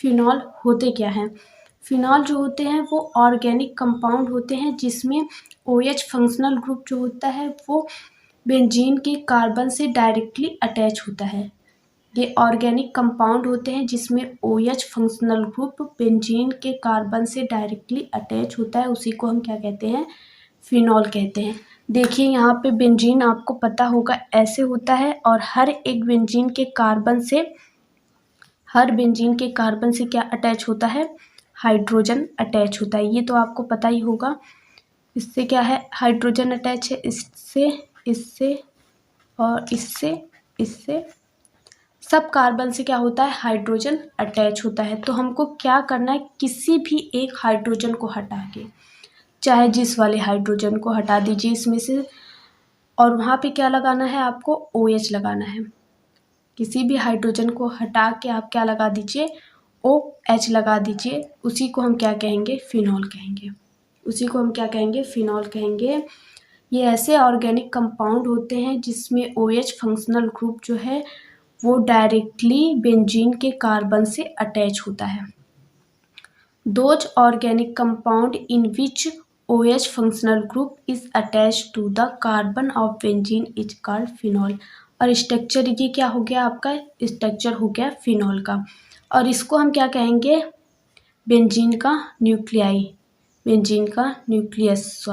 Phenol होते क्या हैं? फिनॉल जो होते हैं वो ऑर्गेनिक कंपाउंड होते हैं जिसमें OH फंक्शनल ग्रुप जो होता है वो बेंजीन के कार्बन से डायरेक्टली अटैच होता है। ये ऑर्गेनिक कंपाउंड होते हैं जिसमें OH फंक्शनल ग्रुप बेंजीन के कार्बन से डायरेक्टली अटैच होता है, उसी को हम क्या कहते हैं? फिनॉल कहते हैं। देखिए यहाँ पे बेंजीन आपको पता होगा ऐसे होता है और हर बेंजीन के कार्बन से क्या अटैच होता है? हाइड्रोजन अटैच होता है। ये तो आपको पता ही होगा। इससे क्या है? हाइड्रोजन अटैच है, इससे और इससे सब कार्बन से क्या होता है? हाइड्रोजन अटैच होता है। तो हमको क्या करना है? किसी भी एक हाइड्रोजन को हटा के, चाहे जिस वाले हाइड्रोजन को हटा दीजिए इसमें से, और वहाँ पे क्या लगाना है? आपको OH लगाना है। किसी भी हाइड्रोजन को हटा के आप क्या लगा दीजिए? OH लगा दीजिए। उसी को हम क्या कहेंगे? फिनॉल कहेंगे। उसी को हम क्या कहेंगे? फिनॉल कहेंगे। ये ऐसे ऑर्गेनिक कंपाउंड होते हैं जिसमें OH फंक्शनल ग्रुप जो है वो डायरेक्टली बेंजीन के कार्बन से अटैच होता है। Those organic compound in which OH functional group is attached to the carbon of benzene is called phenol। और स्ट्रक्चर ये क्या हो गया? आपका स्ट्रक्चर हो गया फिनॉल का। और इसको हम क्या कहेंगे? बेंजीन का न्यूक्लियस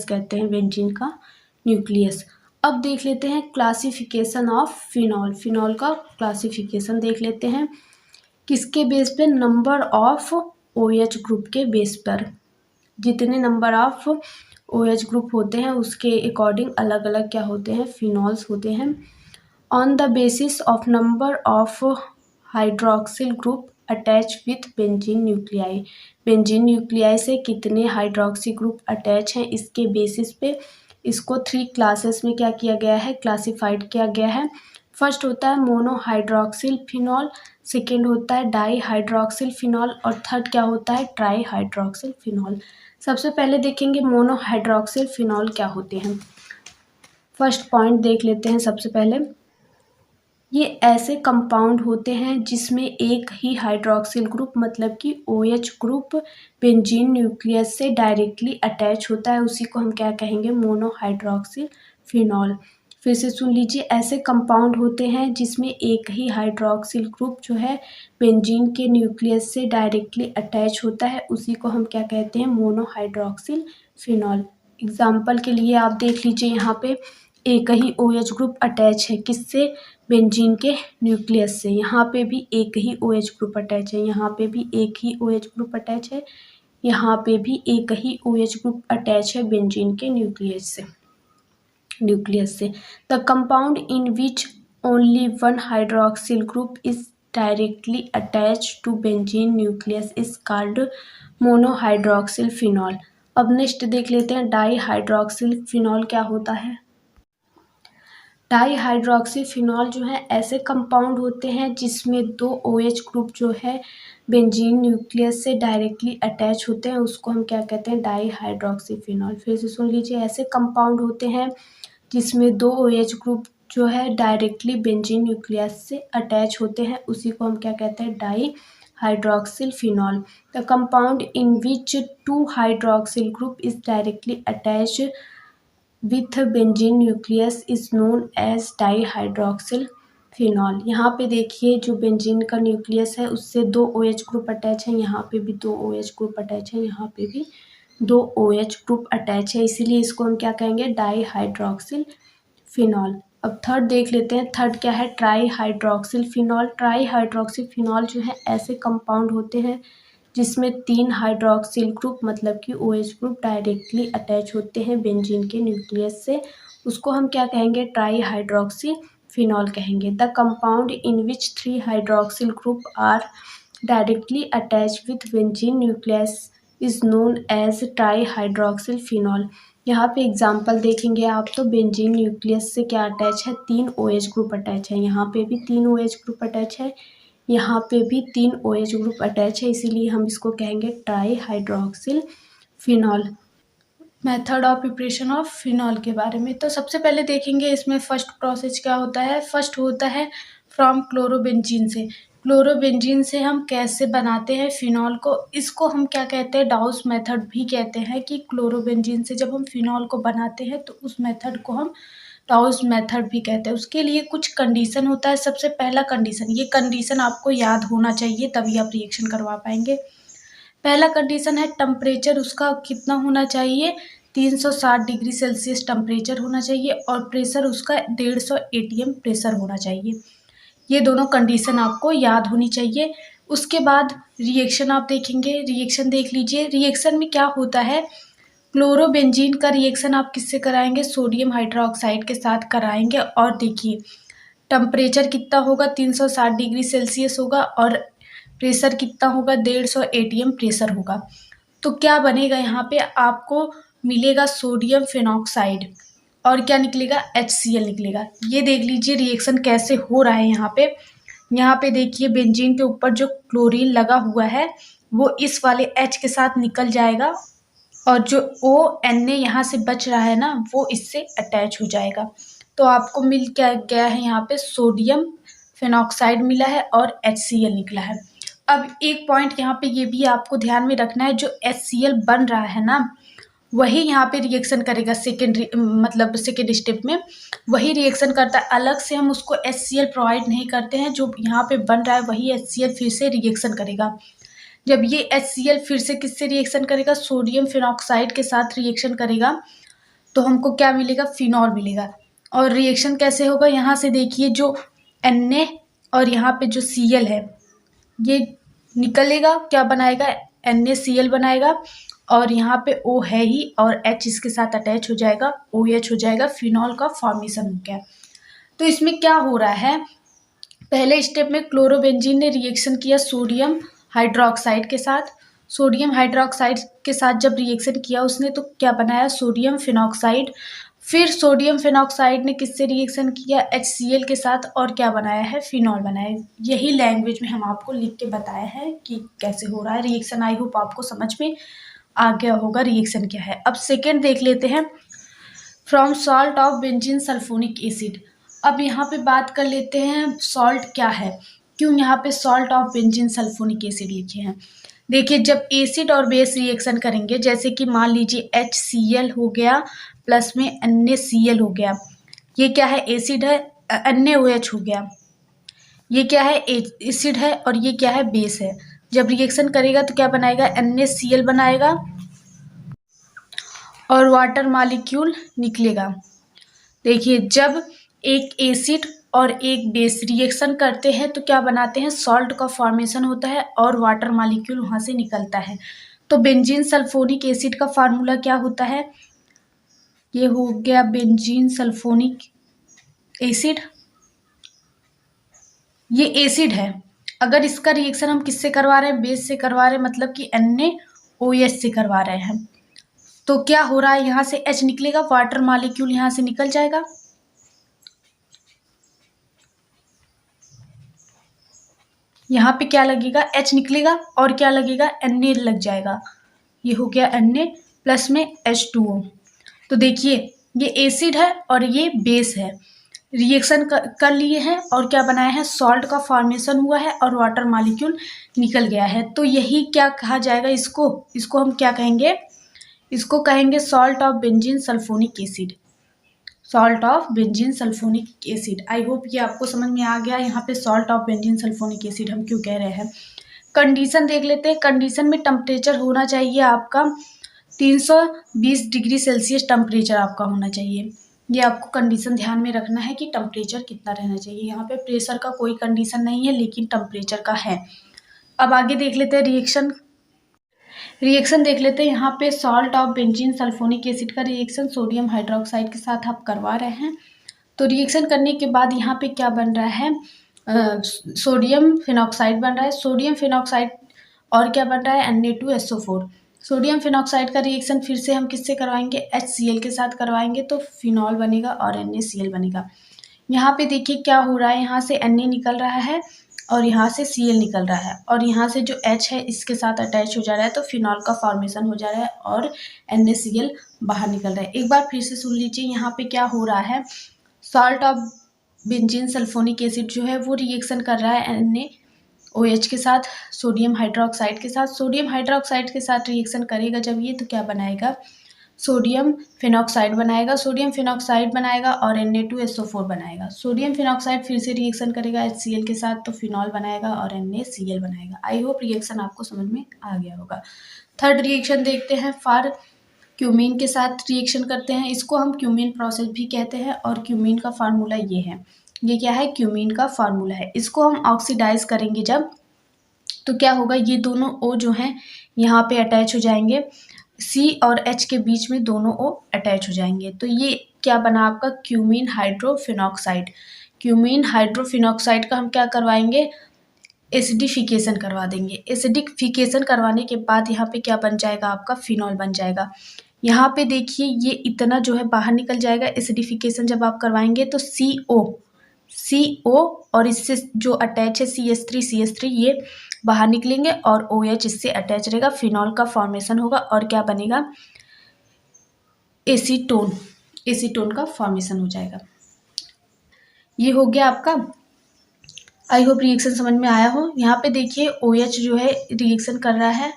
कहते हैं, बेंजीन का न्यूक्लियस। अब देख लेते हैं क्लासिफिकेशन ऑफ फिनॉल। फिनॉल का क्लासिफिकेशन देख लेते हैं। किसके बेस पे? नंबर ऑफ OH ग्रुप के बेस पर। जितने नंबर ऑफ OH ग्रुप होते हैं उसके अकॉर्डिंग अलग अलग क्या होते हैं? फिनॉल्स होते हैं। On the basis of number of hydroxyl group attach with benzene nuclei. Benzene nuclei से कितने हाइड्रोक्सी ग्रुप अटैच हैं इसके बेसिस पे इसको 3 क्लासेस में क्या किया गया है? क्लासिफाइड किया गया है। फर्स्ट होता है मोनोहाइड्रोक्सिल फिनॉल, सेकेंड होता है डाईहाइड्रोक्सिल फिनॉल और थर्ड क्या होता है? ट्राईहाइड्रोक्सिल फिनॉल। सबसे पहले देखेंगे मोनोहाइड्रोक्सिल फिनॉल क्या होते हैं। फर्स्ट पॉइंट देख लेते हैं सबसे पहले। ये ऐसे कंपाउंड होते हैं जिसमें एक ही हाइड्रोक्सिल ग्रुप मतलब कि OH ग्रुप बेंजीन न्यूक्लियस से डायरेक्टली अटैच होता है, उसी को हम क्या कहेंगे? मोनोहाइड्रोक्सिल फिनॉल। फिर से सुन लीजिए, ऐसे कंपाउंड होते हैं जिसमें एक ही हाइड्रोक्सिल ग्रुप जो है बेंजीन के न्यूक्लियस से डायरेक्टली अटैच होता है, उसी को हम क्या कहते हैं? मोनोहाइड्रोक्सिल फिनॉल। एग्जाम्पल के लिए आप देख लीजिए, यहाँ पे एक ही OH ग्रुप अटैच है, किससे? बेंजीन के न्यूक्लियस से। यहाँ पे भी एक ही OH ग्रुप अटैच है, यहाँ पे भी एक ही OH ग्रुप अटैच है, यहाँ पे भी एक ही OH ग्रुप अटैच है बेंजीन के न्यूक्लियस से। The compound in which only one hydroxyl group is directly attach to benzene nucleus is called monohydroxyl phenol. अब नेक्स्ट देख लेते हैं डाईहाइड्रोक्सिल फिनॉल क्या होता है। डाईहाइड्रोक्सी फिनॉल जो है ऐसे कंपाउंड होते हैं जिसमें 2 OH ग्रुप जो है बेंजीन न्यूक्लियस से डायरेक्टली अटैच होते हैं, उसको हम क्या कहते हैं? Dihydroxy phenol. फिर से सुन लीजिए, ऐसे कंपाउंड होते हैं जिसमें 2 OH ग्रुप जो है डायरेक्टली बेंजीन न्यूक्लियस से अटैच होते हैं, उसी को हम क्या कहते हैं? Dihydroxyl phenol. The compound in which 2 hydroxyl group is directly attach with benzene nucleus is known as dihydroxyl phenol. यहाँ पे देखिए, जो बेंजीन का न्यूक्लियस है उससे 2 OH ग्रुप अटैच है, यहाँ पे भी 2 OH ग्रुप अटैच है, यहाँ पे भी 2 OH ग्रुप अटैच है, इसीलिए इसको हम क्या कहेंगे? डाईहाइड्रोक्सिल फिनॉल। अब थर्ड देख लेते हैं। थर्ड क्या है? ट्राईहाइड्रोक्सिल फिनॉल। ट्राईहाइड्रोक्सिल फिनॉल जो है ऐसे कंपाउंड होते हैं जिसमें 3 हाइड्रोक्सिल ग्रुप मतलब कि OH ग्रुप डायरेक्टली अटैच होते हैं बेंजीन के न्यूक्लियस से, उसको हम क्या कहेंगे? ट्राईहाइड्रोक्सी फिनॉल कहेंगे। The compound in which 3 hydroxyl group are directly attach with benzene nucleus is known as trihydroxyl phenol. यहाँ पे एग्जाम्पल देखेंगे आप तो बेंजीन न्यूक्लियस से क्या अटैच है? 3 OH ग्रुप अटैच है, यहाँ पे भी 3 OH ग्रुप अटैच है, यहाँ पे भी 3 OH ग्रुप अटैच है, इसीलिए हम इसको कहेंगे trihydroxyl phenol. Method of preparation of phenol के बारे में तो सबसे पहले देखेंगे इसमें फर्स्ट प्रोसेस क्या होता है। फर्स्ट होता है फ्रॉम क्लोरोबेंजीन से। क्लोरोबेंजीन से हम कैसे बनाते हैं फिनॉल को, इसको हम क्या कहते हैं, डाउस मेथड भी कहते हैं। कि क्लोरोबेंजीन से जब हम फिनॉल को बनाते हैं तो उस मेथड को हम डाउस मेथड भी कहते हैं। उसके लिए कुछ कंडीशन होता है। सबसे पहला कंडीशन, ये कंडीशन आपको याद होना चाहिए तभी आप रिएक्शन करवा पाएंगे। पहला कंडीशन है टेम्परेचर उसका कितना होना चाहिए, 360 डिग्री सेल्सियस टेम्परेचर होना चाहिए और प्रेशर उसका 150 ATM प्रेशर होना चाहिए। ये दोनों कंडीशन आपको याद होनी चाहिए। उसके बाद रिएक्शन आप देखेंगे, रिएक्शन देख लीजिए। रिएक्शन में क्या होता है, क्लोरोबेंजीन का रिएक्शन आप किससे कराएंगे, सोडियम हाइड्रोक्साइड के साथ कराएंगे। और देखिए टेम्परेचर कितना होगा, 360 डिग्री सेल्सियस होगा और प्रेशर कितना होगा, 150 ATM प्रेशर होगा। तो क्या बनेगा, यहाँ पे आपको मिलेगा सोडियम फिनॉक्साइड और क्या निकलेगा, HCl निकलेगा। ये देख लीजिए रिएक्शन कैसे हो रहा है। यहाँ पे देखिए बेंजीन के ऊपर जो क्लोरीन लगा हुआ है वो इस वाले H के साथ निकल जाएगा और जो ONA यहाँ से बच रहा है ना वो इससे अटैच हो जाएगा। तो आपको मिल क्या गया है, यहाँ पे सोडियम फिनॉक्साइड मिला है और HCl निकला है। अब एक पॉइंट यहाँ पे ये भी आपको ध्यान में रखना है, जो HCl बन रहा है ना वही यहाँ पे रिएक्शन करेगा मतलब सेकेंड स्टेप में वही रिएक्शन करता है। अलग से हम उसको HCl प्रोवाइड नहीं करते हैं, जो यहाँ पे बन रहा है वही HCl फिर से रिएक्शन करेगा। जब ये HCl फिर से किससे रिएक्शन करेगा, सोडियम फिनॉक्साइड के साथ रिएक्शन करेगा तो हमको क्या मिलेगा, फिनॉल मिलेगा। और रिएक्शन कैसे होगा, यहाँ से देखिए जो Na और यहाँ पे जो Cl है ये निकलेगा, क्या बनाएगा, NaCl बनाएगा और यहाँ पे O है ही और H इसके साथ अटैच हो जाएगा, OH हो जाएगा, फिनॉल का फॉर्मेशन हो गया। तो इसमें क्या हो रहा है, पहले स्टेप में क्लोरोबेंजीन ने रिएक्शन किया सोडियम हाइड्रोक्साइड के साथ। सोडियम हाइड्रोक्साइड के साथ जब रिएक्शन किया उसने तो क्या बनाया, सोडियम फिनॉक्साइड। फिर सोडियम फिनॉक्साइड ने किससे रिएक्शन किया, HCl के साथ और क्या बनाया है, फिनॉल बनाया। यही लैंग्वेज में हम आपको लिख के बताया है कि कैसे हो रहा है रिएक्शन। आई होप आपको समझ में आ गया होगा रिएक्शन क्या है। अब सेकेंड देख लेते हैं, from salt of benzene sulphonic acid. अब यहाँ पे बात कर लेते हैं सॉल्ट क्या है, क्यों यहाँ पे salt of benzene sulphonic acid लिखे हैं। देखिए जब एसिड और बेस रिएक्शन करेंगे, जैसे कि मान लीजिए HCl हो गया प्लस में NaCl हो गया, ये क्या है, एसिड है, NaOH हो गया, ये क्या है, एसिड है और ये क्या है, बेस है। जब रिएक्शन करेगा तो क्या बनाएगा, NaCl बनाएगा और वाटर मॉलिक्यूल निकलेगा। देखिए जब एक एसिड और एक बेस रिएक्शन करते हैं तो क्या बनाते हैं, सॉल्ट का फॉर्मेशन होता है और वाटर मॉलिक्यूल वहाँ से निकलता है। तो बेंजीन सल्फोनिक एसिड का फार्मूला क्या होता है, ये हो गया बेंजीन सल्फोनिक एसिड, ये एसिड है। अगर इसका रिएक्शन हम किससे करवा रहे हैं, बेस से करवा रहे हैं, मतलब कि NaOH से करवा रहे हैं। तो क्या हो रहा है, यहाँ से H निकलेगा, वाटर मॉलिक्यूल यहाँ से निकल जाएगा, यहाँ पे क्या लगेगा, H निकलेगा और क्या लगेगा, Na लग जाएगा। ये हो गया Na प्लस में H2O। तो देखिए ये एसिड है और ये बेस है, रिएक्शन कर लिए हैं और क्या बनाया है, सॉल्ट का फॉर्मेशन हुआ है और वाटर मॉलिक्यूल निकल गया है। तो यही क्या कहा जाएगा, इसको हम क्या कहेंगे, इसको कहेंगे salt of benzene sulphonic acid, salt of benzene sulphonic acid. I hope ये आपको समझ में आ गया, यहाँ पे salt of benzene sulphonic acid हम क्यों कह रहे हैं। कंडीशन देख लेते हैं, कंडीशन में टेम्परेचर होना चाहिए आपका 320 डिग्री सेल्सियस टेम्परेचर आपका होना चाहिए। ये आपको कंडीशन ध्यान में रखना है कि टेम्परेचर कितना रहना चाहिए। यहाँ पे प्रेशर का कोई कंडीशन नहीं है लेकिन टेम्परेचर का है। अब आगे देख लेते हैं रिएक्शन देख लेते हैं। यहाँ पे salt of benzene sulphonic acid का रिएक्शन सोडियम हाइड्रोक्साइड के साथ आप करवा रहे हैं। तो रिएक्शन करने के बाद यहाँ पे क्या बन रहा है, सोडियम फिनॉक्साइड बन रहा है। सोडियम फिनॉक्साइड और क्या बन रहा है, Na2SO4। सोडियम फिनॉक्साइड का रिएक्शन फिर से हम किससे करवाएंगे, HCl के साथ करवाएंगे तो फिनॉल बनेगा और NaCl बनेगा। यहाँ पे देखिए क्या हो रहा है, यहाँ से Na निकल रहा है और यहाँ से Cl निकल रहा है और यहाँ से जो H है इसके साथ अटैच हो जा रहा है तो फिनॉल का फॉर्मेशन हो जा रहा है और NaCl बाहर निकल रहा है। एक बार फिर से सुन लीजिए, यहाँ पे क्या हो रहा है, salt of benzene sulphonic acid जो है वो रिएक्शन कर रहा है OH के साथ, सोडियम हाइड्रोक्साइड के साथ। सोडियम हाइड्रोक्साइड के साथ रिएक्शन करेगा जब ये, तो क्या बनाएगा, सोडियम फिनॉक्साइड बनाएगा। सोडियम फिनॉक्साइड बनाएगा और Na2SO4 बनाएगा। सोडियम फिनॉक्साइड फिर से रिएक्शन करेगा HCl के साथ, तो फिनॉल बनाएगा और NaCl बनाएगा। आई होप रिएक्शन आपको समझ में आ गया होगा। थर्ड रिएक्शन देखते हैं, फार क्यूमीन के साथ रिएक्शन करते हैं। इसको हम क्यूमीन प्रोसेस भी कहते हैं और क्यूमीन का फार्मूला ये है। ये क्या है, क्यूमीन का फार्मूला है। इसको हम ऑक्सीडाइज करेंगे जब, तो क्या होगा, ये दोनों O जो हैं यहाँ पे अटैच हो जाएंगे, C और H के बीच में दोनों O अटैच हो जाएंगे। तो ये क्या बना आपका, क्यूमीन हाइड्रोफिनॉक्साइड। क्यूमीन हाइड्रोफिनॉक्साइड का हम क्या करवाएंगे, एसिडिफिकेशन करवा देंगे। एसिडिफिकेशन करवाने के बाद यहाँ पे क्या बन जाएगा, आपका फिनॉल बन जाएगा। यहाँ पे देखिए ये इतना जो है बाहर निकल जाएगा। एसिडिफिकेशन जब आप करवाएंगे तो CO और इससे जो अटैच है CH3 ये बाहर निकलेंगे और OH इससे अटैच रहेगा। फिनॉल का फॉर्मेशन होगा और क्या बनेगा, एसीटोन का फॉर्मेशन हो जाएगा। ये हो गया आपका। आई होप रिएक्शन समझ में आया हो। यहाँ पे देखिए OH जो है रिएक्शन कर रहा है,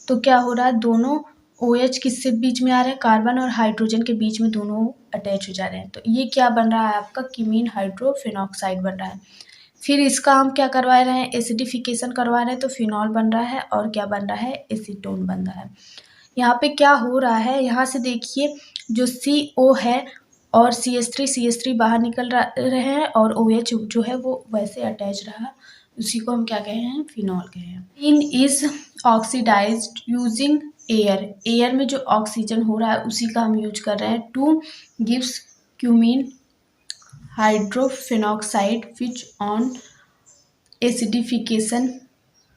तो क्या हो रहा है, दोनों OH किससे बीच में आ रहे हैं, कार्बन और हाइड्रोजन के बीच में दोनों अटैच हो जा रहे हैं। तो ये क्या बन रहा है, आपका क्यूमीन हाइड्रोफिनॉक्साइड बन रहा है। फिर इसका हम क्या करवा रहे हैं, एसिडिफिकेशन करवा रहे हैं, तो फिनॉल बन रहा है और क्या बन रहा है, एसीटोन बन रहा है। यहाँ पे क्या हो रहा है, यहाँ से देखिए जो CO है और CH3 बाहर निकल रहे हैं और OH जो है वो वैसे अटैच रहा, उसी को हम क्या कहे हैं, फिनॉल कहे हैं। इन इज ऑक्सीडाइज्ड यूजिंग एयर में जो ऑक्सीजन हो रहा है उसी का हम यूज कर रहे हैं, to gives cumene hydrophenoxide which on acidification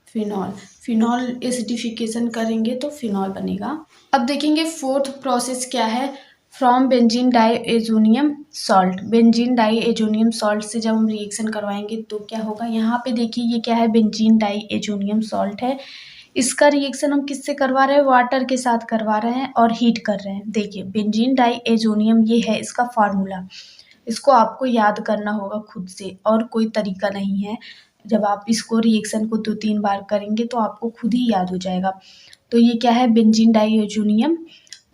phenol acidification करेंगे तो फिनॉल बनेगा। अब देखेंगे फोर्थ प्रोसेस क्या है, from benzene diazonium salt. Benzene diazonium salt से जब हम रिएक्शन करवाएंगे तो क्या होगा, यहाँ पे देखिए ये क्या है, बेंजीन डाईएजोनियम सॉल्ट है। इसका रिएक्शन हम किससे करवा रहे हैं, वाटर के साथ करवा रहे हैं और हीट कर रहे हैं। देखिए बेंजीन डाईएजोनियम ये है इसका फार्मूला, इसको आपको याद करना होगा खुद से और कोई तरीका नहीं है। जब आप इसको रिएक्शन को 2-3 बार करेंगे तो आपको खुद ही याद हो जाएगा। तो ये क्या है, बेंजीन डाईएजोनियम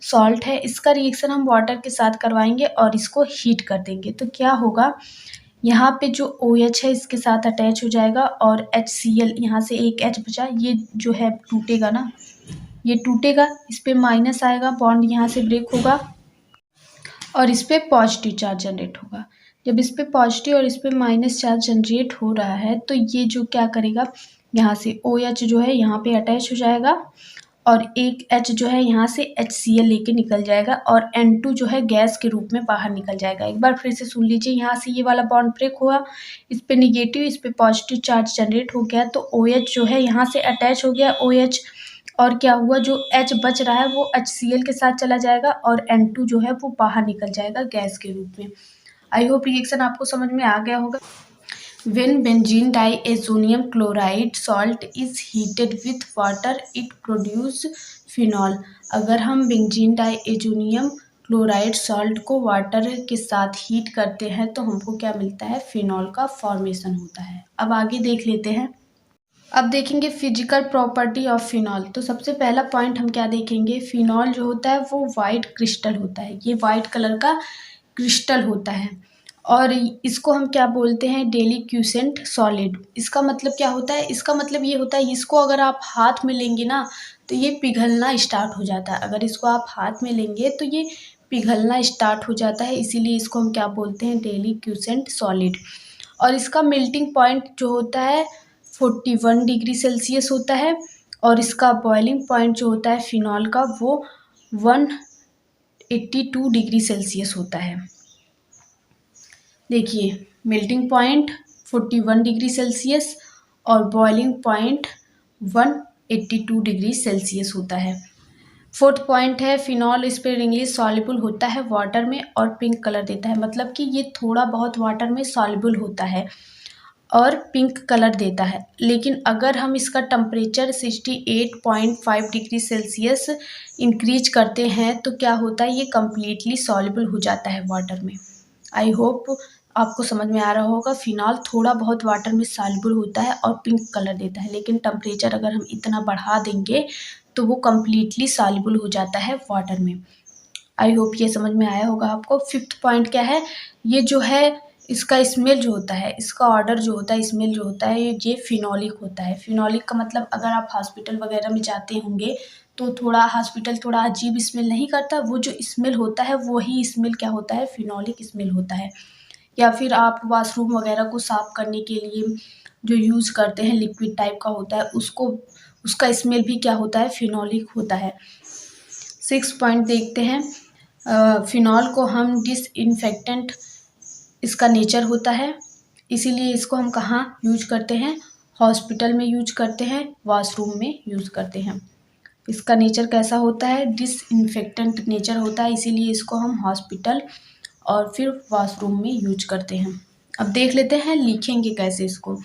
सॉल्ट है। इसका रिएक्शन हम वाटर के साथ करवाएंगे और इसको हीट कर देंगे। तो क्या होगा, यहाँ पे जो OH है इसके साथ अटैच हो जाएगा और HCl, यहाँ से एक H बचा, ये जो है टूटेगा ना, ये टूटेगा, इस पे माइनस आएगा, बॉन्ड यहाँ से ब्रेक होगा और इस पे पॉजिटिव चार्ज जनरेट होगा। जब इस पे पॉजिटिव और इस पे माइनस चार्ज जनरेट हो रहा है तो ये जो क्या करेगा, यहाँ से OH जो है यहाँ पे अटैच हो जाएगा और एक H जो है यहाँ से HCl लेके निकल जाएगा और N2 जो है गैस के रूप में बाहर निकल जाएगा। एक बार फिर से सुन लीजिए, यहाँ से ये वाला बॉन्ड ब्रेक हुआ, इस पे निगेटिव इस पे पॉजिटिव चार्ज जनरेट हो गया, तो OH जो है यहाँ से अटैच हो गया OH, और क्या हुआ, जो H बच रहा है वो HCl के साथ चला जाएगा और N2 जो है वो बाहर निकल जाएगा गैस के रूप में। आई होप रिएक्शन आपको समझ में आ गया होगा। When benzene diazonium chloride salt is heated with water, it produce phenol। अगर हम बेंजीन डाईएजोनियम क्लोराइड सॉल्ट को वाटर के साथ हीट करते हैं तो हमको क्या मिलता है, फिनॉल का फॉर्मेशन होता है। अब आगे देख लेते हैं। अब देखेंगे फिजिकल प्रॉपर्टी ऑफ फिनॉल। तो सबसे पहला पॉइंट हम क्या देखेंगे, फिनॉल जो होता है वो वाइट क्रिस्टल होता है, ये वाइट कलर का क्रिस्टल होता है और इसको हम क्या बोलते हैं, डेलिक्यूसेंट सॉलिड। इसका मतलब क्या होता है, इसका मतलब ये होता है इसको अगर आप हाथ में लेंगे ना तो ये पिघलना स्टार्ट हो जाता है। अगर इसको आप हाथ में लेंगे तो ये पिघलना स्टार्ट हो जाता है, इसीलिए इसको हम क्या बोलते हैं, डेलिक्यूसेंट सॉलिड। और इसका मेल्टिंग पॉइंट जो होता है 41 डिग्री सेल्सियस होता है और इसका बॉइलिंग पॉइंट जो होता है फिनॉल का वो 182 डिग्री सेल्सियस होता है। देखिए मेल्टिंग पॉइंट 41 डिग्री सेल्सियस और बॉइलिंग पॉइंट 182 डिग्री सेल्सियस होता है। फोर्थ पॉइंट है, फिनॉल स्पेयरिंगली सॉल्युबल होता है वाटर में और पिंक कलर देता है, मतलब कि ये थोड़ा बहुत वाटर में सॉल्युबल होता है और पिंक कलर देता है। लेकिन अगर हम इसका टेम्परेचर 68.5 डिग्री सेल्सियस इंक्रीज करते हैं तो क्या होता है, ये कम्प्लीटली सॉल्युबल हो जाता है वाटर में। आई होप आपको समझ में आ रहा होगा, फिनॉल थोड़ा बहुत वाटर में सॉल्युबल होता है और पिंक कलर देता है, लेकिन टेम्परेचर अगर हम इतना बढ़ा देंगे तो वो कम्प्लीटली सॉल्युबल हो जाता है वाटर में। आई होप ये समझ में आया होगा आपको। फिफ्थ पॉइंट क्या है, ये जो है इसका स्मेल जो होता है, इसका ऑर्डर जो होता है, स्मेल जो होता है, ये फिनॉलिक होता है। फिनॉलिक का मतलब अगर आप हॉस्पिटल वगैरह में जाते होंगे तो थोड़ा हॉस्पिटल थोड़ा अजीब स्मेल नहीं करता, वो जो स्मेल होता है वही स्मेल क्या होता है, फिनॉलिक स्मेल होता है। या फिर आप वॉशरूम वगैरह को साफ़ करने के लिए जो यूज़ करते हैं, लिक्विड टाइप का होता है, उसको उसका स्मेल भी क्या होता है, फिनॉलिक होता है। 6 पॉइंट देखते हैं। फिनॉल को हम डिसइंफेक्टेंट इसका नेचर होता है, इसीलिए इसको हम कहाँ यूज करते हैं, हॉस्पिटल में यूज करते हैं, वॉशरूम में यूज करते हैं। इसका नेचर कैसा होता है, डिसइंफेक्टेंट नेचर होता है, इसीलिए इसको हम हॉस्पिटल और फिर वॉशरूम में यूज करते हैं। अब देख लेते हैं लिखेंगे कैसे इसको।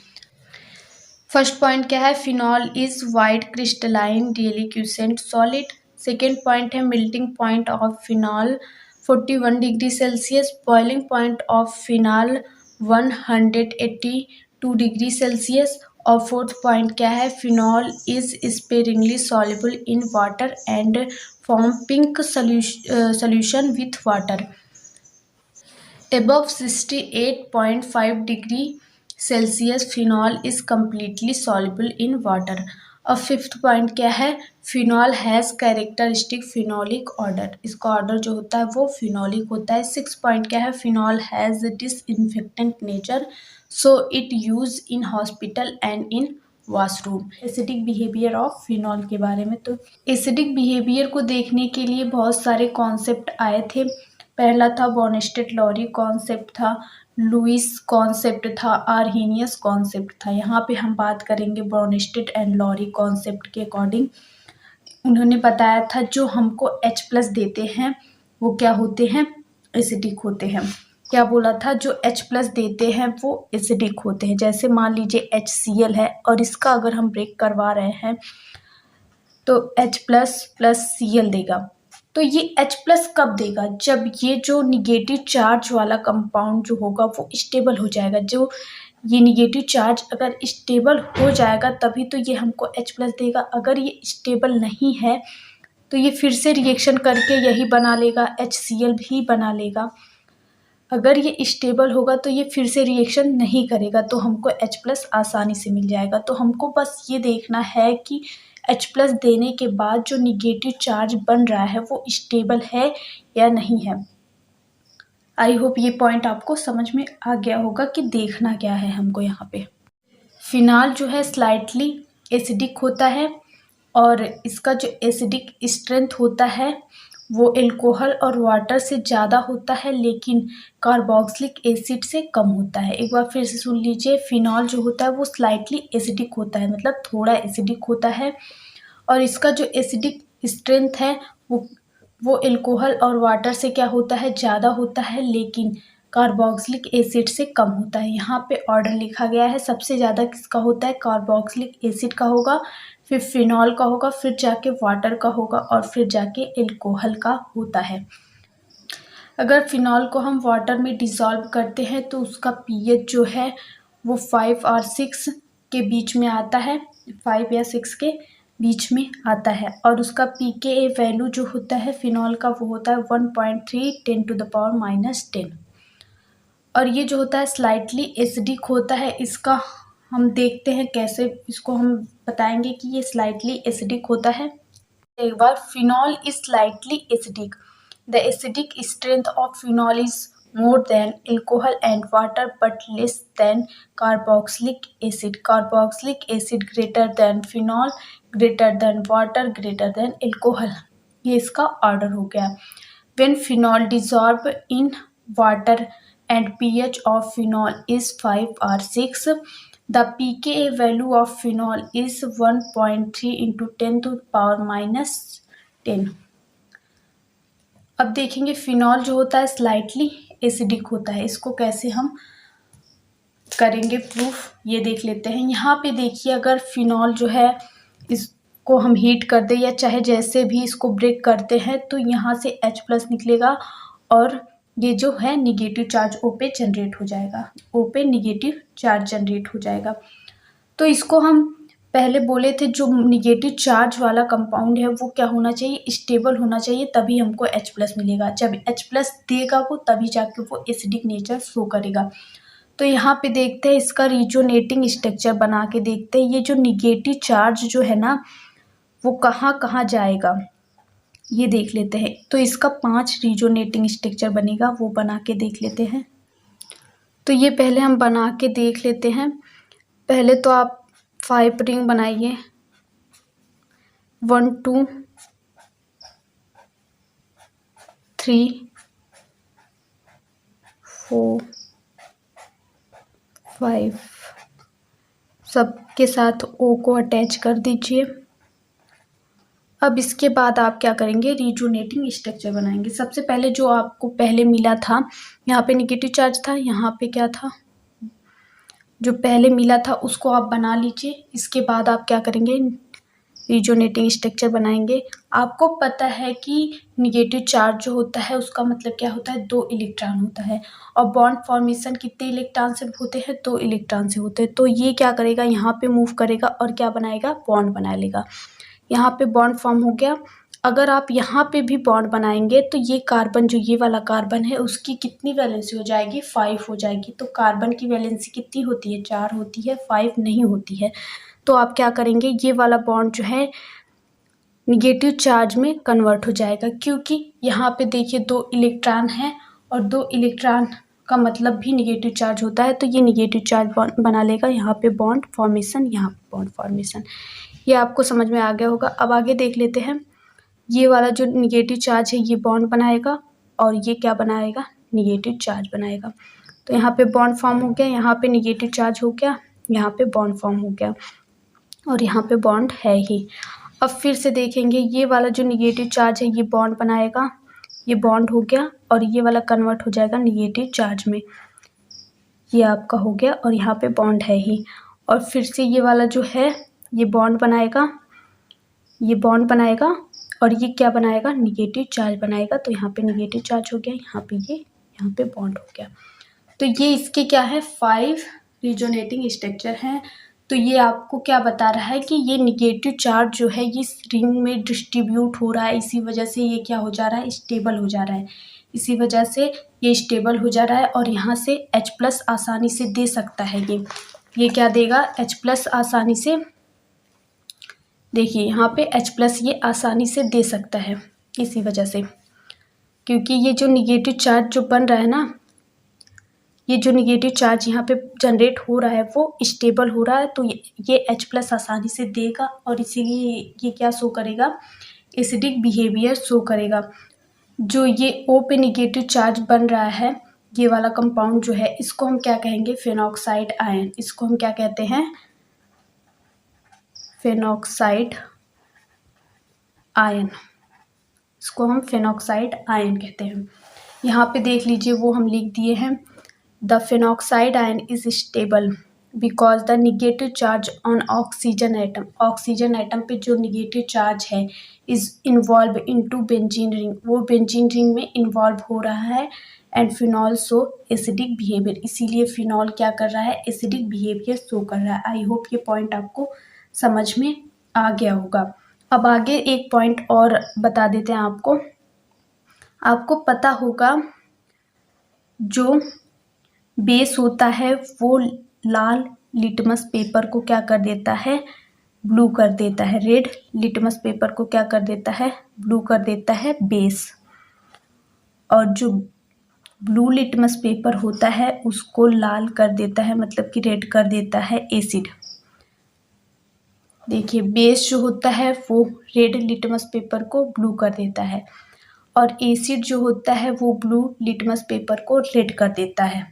फर्स्ट पॉइंट क्या है, phenol is white crystalline deliquescent solid. Second point है melting point of phenol 41 degree Celsius, boiling point of phenol 182 degree Celsius. और फोर्थ पॉइंट क्या है, phenol is sparingly soluble in water and form pink solution with water above 68.5 degree Celsius, phenol is completely soluble in water। अब fifth point क्या है, phenol has characteristic phenolic order, इसका order जो होता है वो फिनॉलिक होता है। सिक्स पॉइंट क्या है, phenol has disinfectant nature, so it use in hospital and in washroom. Acidic behaviour of phenol के बारे में, तो एसिडिक बिहेवियर को देखने के लिए बहुत सारे कॉन्सेप्ट आए थे। पहला था बॉनस्टेड लॉरी कॉन्सेप्ट था, लुइस कॉन्सेप्ट था, आर्हेनियस कॉन्सेप्ट था। यहाँ पे हम बात करेंगे बॉनस्टेड एंड लॉरी कॉन्सेप्ट के अकॉर्डिंग। उन्होंने बताया था जो हमको H+ देते हैं वो क्या होते हैं, एसिडिक होते हैं। क्या बोला था, जो H+ देते हैं वो एसिडिक होते हैं। जैसे मान लीजिए HCl है और इसका अगर हम ब्रेक करवा रहे हैं तो H++Cl देगा। तो ये H+ कब देगा, जब ये जो निगेटिव चार्ज वाला कंपाउंड जो होगा वो स्टेबल हो जाएगा। जो ये निगेटिव चार्ज अगर स्टेबल हो जाएगा तभी तो ये हमको H+ देगा। अगर ये स्टेबल नहीं है तो ये फिर से रिएक्शन करके यही बना लेगा, HCl भी बना लेगा। अगर ये स्टेबल होगा तो ये फिर से रिएक्शन नहीं करेगा, तो हमको H+ आसानी से मिल जाएगा। तो हमको बस ये देखना है कि H+ देने के बाद जो निगेटिव चार्ज बन रहा है वो स्टेबल है या नहीं है। आई होप ये पॉइंट आपको समझ में आ गया होगा कि देखना क्या है हमको यहाँ पे। फिनॉल जो है स्लाइटली एसिडिक होता है और इसका जो एसिडिक स्ट्रेंथ होता है वो एल्कोहल और वाटर से ज़्यादा होता है, लेकिन कार्बोक्सिलिक एसिड से कम होता है। एक बार फिर से सुन लीजिए, फिनॉल जो होता है वो स्लाइटली एसिडिक होता है, मतलब थोड़ा एसिडिक होता है, और इसका जो एसिडिक स्ट्रेंथ है वो एल्कोहल और वाटर से क्या होता है, ज़्यादा होता है, लेकिन कार्बोक्सिलिक एसिड से कम होता है। यहाँ पे ऑर्डर लिखा गया है, सबसे ज़्यादा किसका होता है, कार्बोक्सिलिक एसिड का होगा, फिर फिनॉल का होगा, फिर जाके वाटर का होगा और फिर जाके एल्कोहल का होता है। अगर फिनॉल को हम वाटर में डिसॉल्व करते हैं तो उसका पीएच जो है वो 5 और 6 के बीच में आता है, 5 या 6 के बीच में आता है। और उसका pKa वैल्यू जो होता है फिनॉल का वो होता है 1.3 10⁻⁻10। और ये जो होता है स्लाइटली एसिडिक होता है। इसका हम देखते हैं कैसे, इसको हम बताएंगे कि ये स्लाइटली एसिडिक होता है। एक बार, phenol is slightly acidic, the acidic strength of phenol is more than alcohol and water but less than carboxylic acid, carboxylic acid greater than phenol, greater than water, greater than alcohol। ये इसका order हो गया। when phenol dissolve in water and pH of phenol is 5 or 6, the pKa value of phenol is 1.3 into 10⁻⁻10। अब देखेंगे phenol जो होता है slightly acidic होता है, इसको कैसे हम करेंगे प्रूफ, ये देख लेते हैं। यहाँ पे देखिए, अगर फिनॉल जो है इसको हम हीट कर दे या चाहे जैसे भी इसको ब्रेक करते हैं तो यहाँ से H+ निकलेगा और ये जो है निगेटिव चार्ज O पे जनरेट हो जाएगा, O पे निगेटिव चार्ज जनरेट हो जाएगा। तो इसको हम पहले बोले थे जो निगेटिव चार्ज वाला कंपाउंड है वो क्या होना चाहिए, स्टेबल होना चाहिए, तभी हमको H+ मिलेगा। जब H+ देगा वो तभी जाके वो एसिडिक नेचर शो करेगा। तो यहाँ पे देखते हैं इसका रिजोनेटिंग स्ट्रक्चर बना के देखते हैं, ये जो निगेटिव चार्ज जो है ना वो कहाँ कहाँ जाएगा ये देख लेते हैं। तो इसका 5 रिजोनेटिंग स्ट्रक्चर बनेगा, वो बना के देख लेते हैं। तो ये पहले हम बना के देख लेते हैं। पहले तो आप 5 रिंग बनाइए, 1 2 3 4 5 सबके साथ O को अटैच कर दीजिए। अब इसके बाद आप क्या करेंगे, रिजोनेटिंग स्ट्रक्चर बनाएंगे। सबसे पहले जो आपको पहले मिला था, यहाँ पे निगेटिव चार्ज था, यहाँ पे क्या था, जो पहले मिला था उसको आप बना लीजिए। इसके बाद आप क्या करेंगे, रिजोनेटिंग स्ट्रक्चर बनाएंगे। आपको पता है कि निगेटिव चार्ज जो होता है उसका मतलब क्या होता है, 2 इलेक्ट्रॉन होता है, और बॉन्ड फॉर्मेशन कितने इलेक्ट्रॉन से होते हैं, 2 इलेक्ट्रॉन से होते हैं। तो ये क्या करेगा, यहाँ पे मूव करेगा और क्या बनाएगा, बॉन्ड बना लेगा। यहाँ पे बॉन्ड फॉर्म हो गया। अगर आप यहाँ पे भी बॉन्ड बनाएंगे तो ये कार्बन, जो ये वाला कार्बन है, उसकी कितनी वैलेंसी हो जाएगी, 5 हो जाएगी। तो कार्बन की वैलेंसी कितनी होती है, 4 होती है, 5 नहीं होती है। तो आप क्या करेंगे, ये वाला बॉन्ड जो है निगेटिव चार्ज में कन्वर्ट हो जाएगा, क्योंकि यहाँ पे देखिए 2 इलेक्ट्रॉन है और 2 इलेक्ट्रॉन का मतलब भी निगेटिव चार्ज होता है। तो ये निगेटिव चार्ज बना लेगा, यहाँ पे बॉन्ड फॉर्मेशन, यहाँ पे बॉन्ड फॉर्मेशन। ये आपको समझ में आ गया होगा। अब आगे देख लेते हैं। ये वाला जो निगेटिव चार्ज है ये बॉन्ड बनाएगा और ये क्या बनाएगा, निगेटिव चार्ज बनाएगा। तो यहाँ पे बॉन्ड फॉर्म हो गया, यहाँ पे निगेटिव चार्ज हो गया, यहाँ पे बॉन्ड फॉर्म हो गया और यहाँ पे बॉन्ड है ही। अब फिर से देखेंगे, ये वाला जो निगेटिव चार्ज है ये बॉन्ड बनाएगा, ये बॉन्ड हो गया और ये वाला कन्वर्ट हो जाएगा निगेटिव चार्ज में। ये आपका हो गया और यहाँ पे बॉन्ड है ही। और फिर से ये वाला जो है ये बॉन्ड बनाएगा, ये बॉन्ड बनाएगा और ये क्या बनाएगा, निगेटिव चार्ज बनाएगा। तो यहाँ पे निगेटिव चार्ज हो गया, यहाँ पे ये, यहाँ पे बॉन्ड हो गया। तो ये इसके क्या है, 5 रिजोनेटिंग स्ट्रक्चर हैं। तो ये आपको क्या बता रहा है कि ये निगेटिव चार्ज जो है ये रिंग में डिस्ट्रीब्यूट हो रहा है, इसी वजह से ये क्या हो जा रहा है, स्टेबल हो जा रहा है। इसी वजह से ये स्टेबल हो जा रहा है और यहाँ से H+ आसानी से दे सकता है। ये क्या देगा, H+ आसानी से, देखिए यहाँ पे H+ ये आसानी से दे सकता है, इसी वजह से, क्योंकि ये जो निगेटिव चार्ज जो बन रहा है ना, ये जो निगेटिव चार्ज यहाँ पे जनरेट हो रहा है वो स्टेबल हो रहा है। तो ये H+ आसानी से देगा और इसीलिए ये क्या शो करेगा, एसिडिक बिहेवियर शो करेगा। जो ये O पे निगेटिव चार्ज बन रहा है, ये वाला कंपाउंड जो है, इसको हम क्या कहेंगे, फेनॉक्साइड आयन। इसको हम क्या कहते हैं, फेनॉक्साइड आयन। इसको हम फेनॉक्साइड आयन कहते हैं। यहाँ पे देख लीजिए वो हम लिख दिए हैं, the phenoxide ion is stable because the negative charge on oxygen atom. Oxygen atom पे जो निगेटिव चार्ज है is involve into benzene ring, वो बेंजीन रिंग में इन्वॉल्व हो रहा है। And phenol show acidic behaviour, इसीलिए फिनॉल क्या कर रहा है, एसिडिक बिहेवियर शो कर रहा है। आई होप ये पॉइंट आपको समझ में आ गया होगा। अब आगे एक पॉइंट और बता देते हैं आपको। आपको पता होगा जो बेस होता है वो लाल लिटमस पेपर को क्या कर देता है, ब्लू कर देता है। रेड लिटमस पेपर को क्या कर देता है, ब्लू कर देता है बेस। और जो ब्लू लिटमस पेपर होता है उसको लाल कर देता है, मतलब कि रेड कर देता है एसिड। देखिए बेस जो होता है वो रेड लिटमस पेपर को ब्लू कर देता है और एसिड जो होता है वो ब्लू लिटमस पेपर को रेड कर देता है।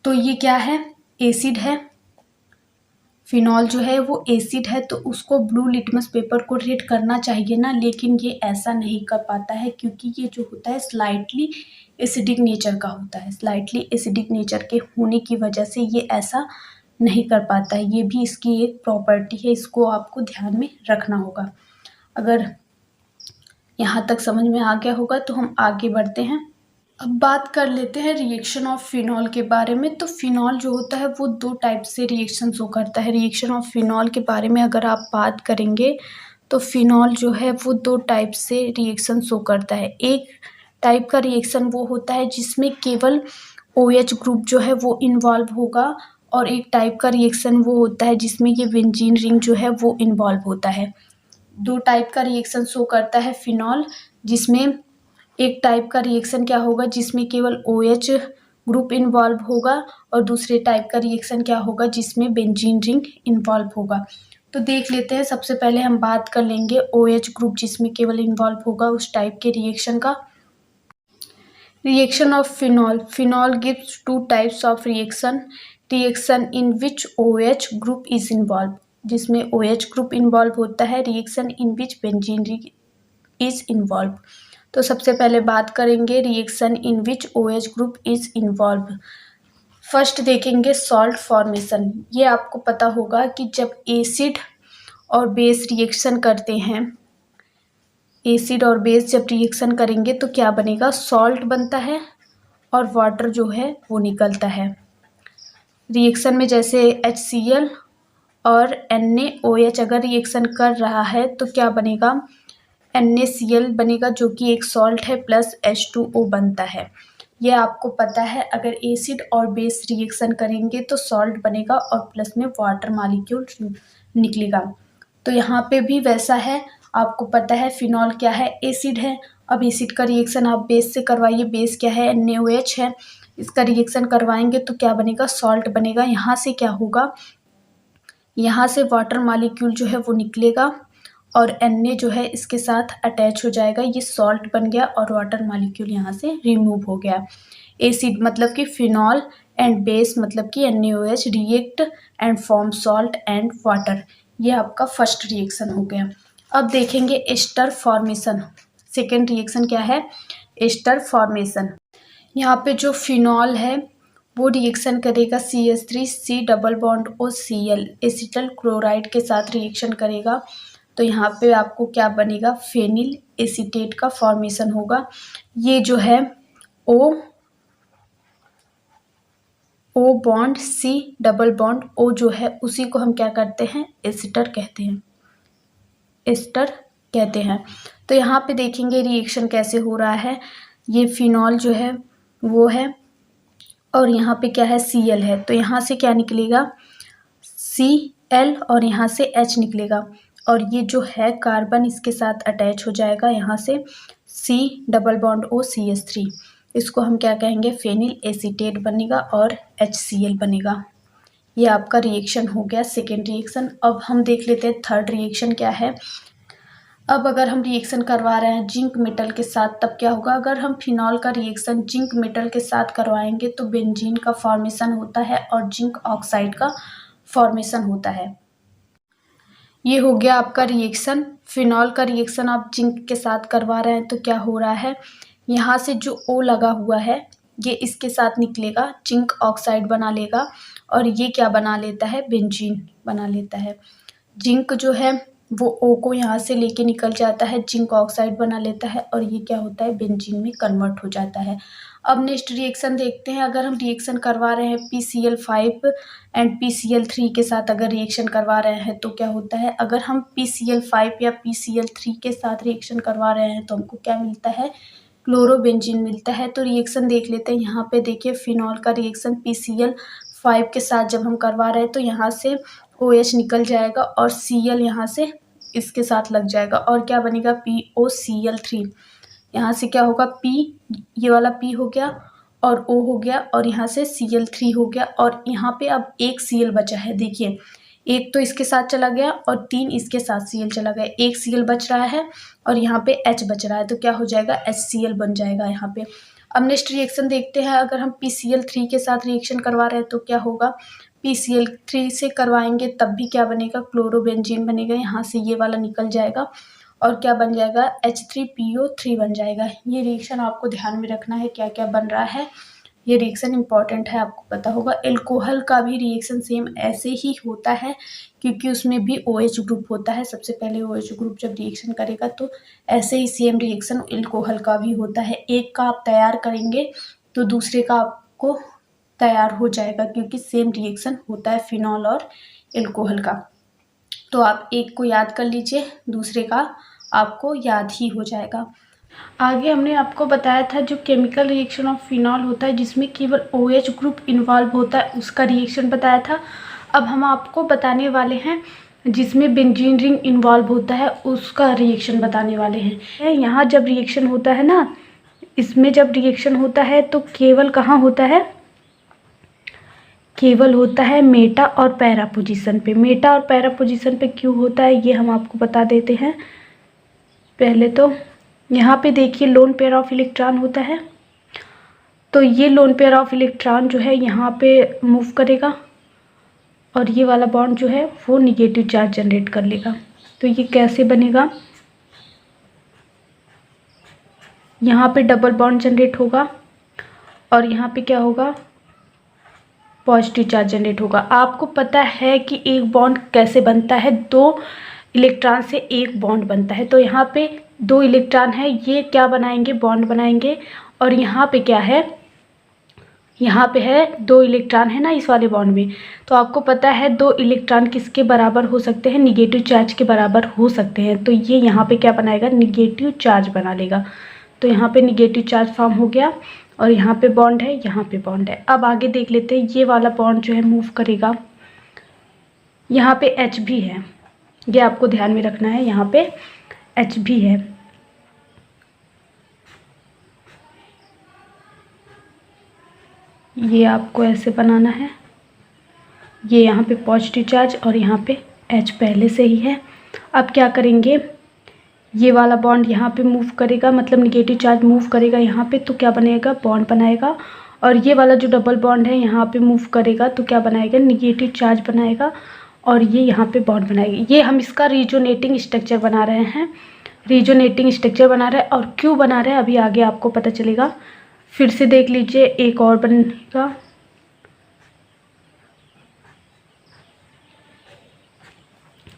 तो ये क्या है, एसिड है। फिनॉल जो है वो एसिड है, तो उसको ब्लू लिटमस पेपर को रेड करना चाहिए ना, लेकिन ये ऐसा नहीं कर पाता है क्योंकि ये जो होता है स्लाइटली एसिडिक नेचर का होता है। स्लाइटली एसिडिक नेचर के होने की वजह से ये ऐसा नहीं कर पाता है। ये भी इसकी एक प्रॉपर्टी है, इसको आपको ध्यान में रखना होगा। अगर यहाँ तक समझ में आ गया होगा तो हम आगे बढ़ते हैं। अब बात कर लेते हैं रिएक्शन ऑफ फिनॉल के बारे में। तो फिनॉल जो होता है वो दो टाइप से रिएक्शन शो करता है। रिएक्शन ऑफ फिनॉल के बारे में अगर आप बात करेंगे तो फिनॉल जो है वो दो टाइप से रिएक्शन शो करता है। एक टाइप का रिएक्शन वो होता है जिसमें केवल OH ग्रुप जो है वो इन्वॉल्व होगा, और एक टाइप का रिएक्शन वो होता है जिसमें ये बेंजीन रिंग जो है वो इन्वॉल्व होता है। दो टाइप का रिएक्शन शो करता है फिनॉल, जिसमें एक टाइप का रिएक्शन क्या होगा जिसमें केवल OH ग्रुप इन्वॉल्व होगा, और दूसरे टाइप का रिएक्शन क्या होगा जिसमें बेंजीन रिंग इन्वॉल्व होगा। तो देख लेते हैं। सबसे पहले हम बात कर लेंगे OH ग्रुप जिसमें केवल इन्वॉल्व होगा उस टाइप के रिएक्शन का। Reaction of phenol. Phenol gives two types of reaction in which OH group is involve, जिसमें OH ग्रुप इन्वॉल्व होता है, reaction in which benzene ring is involve. तो सबसे पहले बात करेंगे reaction in which OH group is involve. First देखेंगे salt formation. ये आपको पता होगा कि जब एसिड और बेस रिएक्शन करते हैं, एसिड और बेस जब रिएक्शन करेंगे तो क्या बनेगा, सॉल्ट बनता है और वाटर जो है वो निकलता है। रिएक्शन में जैसे HCl और NaOH अगर रिएक्शन कर रहा है तो क्या बनेगा, NaCl बनेगा जो कि एक सॉल्ट है, प्लस H2O बनता है। ये आपको पता है। अगर एसिड और बेस रिएक्शन करेंगे तो सॉल्ट बनेगा और प्लस में वाटर मॉलिक्यूल निकलेगा। तो यहाँ पे भी वैसा है, आपको पता है फिनॉल क्या है, एसिड है। अब एसिड का रिएक्शन आप बेस से करवाइए, बेस क्या है, NaOH है। इसका रिएक्शन करवाएंगे तो क्या बनेगा, सॉल्ट बनेगा। यहाँ से क्या होगा, यहाँ से वाटर मॉलिक्यूल जो है वो निकलेगा और Na जो है इसके साथ अटैच हो जाएगा, ये सॉल्ट बन गया और वाटर मॉलिक्यूल यहाँ से रिमूव हो गया। एसिड मतलब कि फिनॉल एंड बेस मतलब कि NaOH react and form salt and water. ये आपका फर्स्ट रिएक्शन हो गया। अब देखेंगे एस्टर फॉर्मेशन। सेकेंड रिएक्शन क्या है, एस्टर फॉर्मेशन। यहाँ पे जो फिनॉल है वो रिएक्शन करेगा CH3 डबल बॉन्ड और Cl एसिटल क्लोराइड के साथ रिएक्शन करेगा। तो यहाँ पे आपको क्या बनेगा, फेनिल एसीटेट का फॉर्मेशन होगा। ये जो है O bond C double bond O जो है उसी को हम क्या करते हैं, एस्टर कहते हैं, एस्टर कहते हैं। तो यहाँ पे देखेंगे रिएक्शन कैसे हो रहा है। ये फिनॉल जो है वो है और यहाँ पे क्या है, Cl है। तो यहाँ से क्या निकलेगा, Cl और यहाँ से H निकलेगा, और ये जो है कार्बन इसके साथ अटैच हो जाएगा, यहाँ से C double bond O CH3। इसको हम क्या कहेंगे, फेनिल एसीटेट बनेगा और HCl बनेगा। ये आपका रिएक्शन हो गया सेकेंड रिएक्शन। अब हम देख लेते हैं थर्ड रिएक्शन क्या है। अब अगर हम रिएक्शन करवा रहे हैं जिंक मेटल के साथ तब क्या होगा, अगर हम फिनॉल का रिएक्शन जिंक मेटल के साथ करवाएंगे तो बेंजीन का फॉर्मेशन होता है और जिंक ऑक्साइड का फॉर्मेशन होता है। ये हो गया आपका रिएक्शन। फिनॉल का रिएक्शन आप जिंक के साथ करवा रहे हैं तो क्या हो रहा है, यहाँ से जो O लगा हुआ है ये इसके साथ निकलेगा, जिंक ऑक्साइड बना लेगा, और ये क्या बना लेता है, बेंजीन बना लेता है। जिंक जो है वो O को यहाँ से लेके निकल जाता है, जिंक ऑक्साइड बना लेता है, और ये क्या होता है, बेंजीन में कन्वर्ट हो जाता है। अब नेक्स्ट रिएक्शन देखते हैं। अगर हम रिएक्शन करवा रहे हैं PCl5 एंड PCl3 के साथ अगर रिएक्शन करवा रहे हैं तो क्या होता है, अगर हम PCl5 या PCl3 के साथ रिएक्शन करवा रहे हैं तो हमको क्या मिलता है, क्लोरोबेंजीन मिलता है। तो रिएक्शन देख लेते हैं। यहाँ पे देखिए फिनॉल का रिएक्शन PCl5 के साथ जब हम करवा रहे हैं तो यहाँ से OH निकल जाएगा और Cl यहाँ से इसके साथ लग जाएगा, और क्या बनेगा, POCl3। यहाँ से क्या होगा, P, ये वाला P हो गया और O हो गया, और यहाँ से Cl3 हो गया, और यहाँ पे अब एक Cl बचा है। देखिए एक तो इसके साथ चला गया और 3 इसके साथ Cl चला गया, एक Cl बच रहा है और यहाँ पे H बच रहा है, तो क्या हो जाएगा, HCl बन जाएगा यहाँ पे। अब नेक्स्ट रिएक्शन देखते हैं। अगर हम PCl3 के साथ रिएक्शन करवा रहे हैं तो क्या होगा, PCl3 से करवाएंगे तब भी क्या बनेगा, क्लोरोबेंजीन बनेगा, यहाँ से ये वाला निकल जाएगा और क्या बन जाएगा, H3PO3 बन जाएगा। ये रिएक्शन आपको ध्यान में रखना है क्या क्या बन रहा है, ये रिएक्शन इंपॉर्टेंट है, आपको पता होगा। एल्कोहल का भी रिएक्शन सेम ऐसे ही होता है, क्योंकि उसमें भी OH ग्रुप होता है। सबसे पहले OH ग्रुप जब रिएक्शन करेगा तो ऐसे ही सेम रिएक्शन एल्कोहल का भी होता है। एक का आप तैयार करेंगे तो दूसरे का आपको तैयार हो जाएगा, क्योंकि सेम रिएक्शन होता है फिनॉल और एल्कोहल का। तो आप एक को याद कर लीजिए, दूसरे का आपको याद ही हो जाएगा। आगे हमने आपको बताया था जो केमिकल रिएक्शन ऑफ फिनॉल होता है जिसमें केवल OH ग्रुप इन्वॉल्व होता है, उसका रिएक्शन बताया था। अब हम आपको बताने वाले हैं जिसमें बेंजीन रिंग इन्वॉल्व होता है, उसका रिएक्शन बताने वाले हैं। यहाँ जब रिएक्शन होता है ना, इसमें जब रिएक्शन होता है तो केवल कहाँ होता है, केवल होता है मेटा और पैरा पोजीशन पे। मेटा और पैरा पोजीशन पे क्यों होता है ये हम आपको बता देते हैं। पहले तो यहाँ पे देखिए लोन पेयर ऑफ इलेक्ट्रॉन होता है, तो ये लोन पेयर ऑफ इलेक्ट्रॉन जो है यहाँ पे मूव करेगा और ये वाला बॉन्ड जो है वो निगेटिव चार्ज जनरेट कर लेगा। तो ये कैसे बनेगा, यहाँ पे डबल बॉन्ड जनरेट होगा और यहाँ पे क्या होगा, पॉजिटिव चार्ज जनरेट होगा। आपको पता है कि एक बॉन्ड कैसे बनता है, 2 इलेक्ट्रॉन से एक बॉन्ड बनता है। तो यहाँ पे 2 इलेक्ट्रॉन है, ये क्या बनाएंगे, बॉन्ड बनाएंगे। और यहाँ पे क्या है, यहाँ पे है 2 इलेक्ट्रॉन है ना इस वाले बॉन्ड में। तो आपको पता है 2 इलेक्ट्रॉन किसके बराबर हो सकते हैं, निगेटिव चार्ज के बराबर हो सकते हैं। तो ये यहाँ पे क्या बनाएगा, निगेटिव चार्ज बना लेगा। तो यहाँ पे निगेटिव चार्ज फॉर्म हो गया और यहाँ पे बॉन्ड है, यहाँ पे बॉन्ड है। अब आगे देख लेते हैं, ये वाला बॉन्ड जो है मूव करेगा, यहाँ पे H भी है, ये आपको ध्यान में रखना है, यहाँ पे H भी है। ये आपको ऐसे बनाना है, ये यहाँ पे पॉजिटिव चार्ज और यहाँ पे H पहले से ही है। अब क्या करेंगे, ये वाला बॉन्ड यहाँ पे मूव करेगा, मतलब निगेटिव चार्ज मूव करेगा यहाँ पे, तो क्या बनेगा, बॉन्ड बनाएगा। और ये वाला जो डबल बॉन्ड है यहाँ पे मूव करेगा तो क्या बनाएगा, निगेटिव चार्ज बनाएगा और ये यहाँ पे बॉन्ड बनाएगी। ये हम इसका रिजोनेटिंग स्ट्रक्चर बना रहे हैं, रिजोनेटिंग स्ट्रक्चर बना रहे हैं। और क्यों बना रहे हैं अभी आगे आपको पता चलेगा। फिर से देख लीजिए, एक और बनेगा,